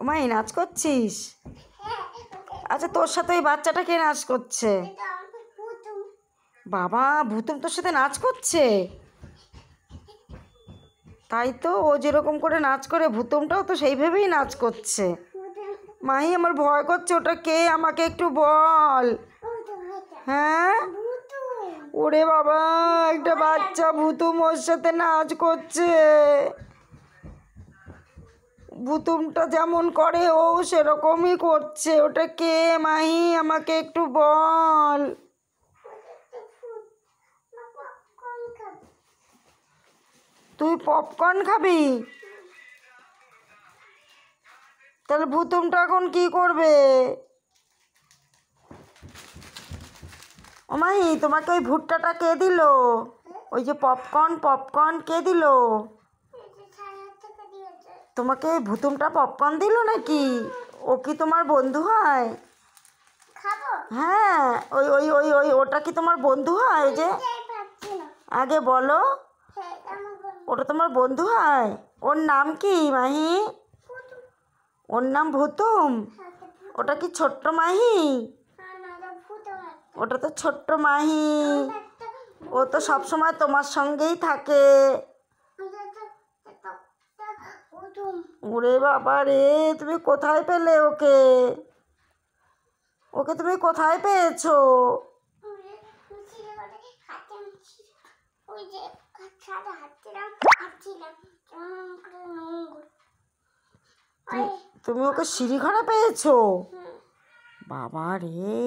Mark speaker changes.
Speaker 1: ওমা এই নাচ করছিস? আচ্ছা তোর সাথে ওই বাচ্চাটা কে নাচ করছে? বাবা ভুতুম তোর সাথে নাচ করছে? তাই তো, ও যেরকম করে নাচ করে ভুতুমটাও তো সেইভাবেই নাচ করছে। মাহি আমার ভয় করছে, ওটা কে আমাকে একটু বল। হ্যাঁ ওরে বাবা, একটা বাচ্চা ভুতুম ওর সাথে নাচ করছে। ভুতুমটা যেমন করে ও সেরকমই করছে। ওটা কে মাহি আমাকে একটু বল। তুই পপকর্ন খাবি? তাহলে ভুতুমটা এখন কি করবে? ও মাহি তোমাকে ওই ভুট্টাটা কে দিল? ওই যে পপকর্ন কে দিল তোমাকে? ভুতুমটা পপকর্ন দিল নাকি? ও কি তোমার বন্ধু হয়? হ্যাঁ ওই ওই ওই ওই ওটা কি তোমার বন্ধু হয়? যে আগে বলো, ওটা তোমার বন্ধু হয়? ওর নাম কি মাহি? ওর নাম ভুতুম? ওটা কি ছোট্ট মাহি? ওটা তো ছোট্ট মাহি। ও তো সবসময় তোমার সঙ্গেই থাকে। ওরে বাবা রে, তুমি কোথায় পেলে ওকে? ওকে তুমি কোথায় পেয়েছো? তুমি ওকে সিঁড়ি ঘরে পেয়েছো? বাবা রে।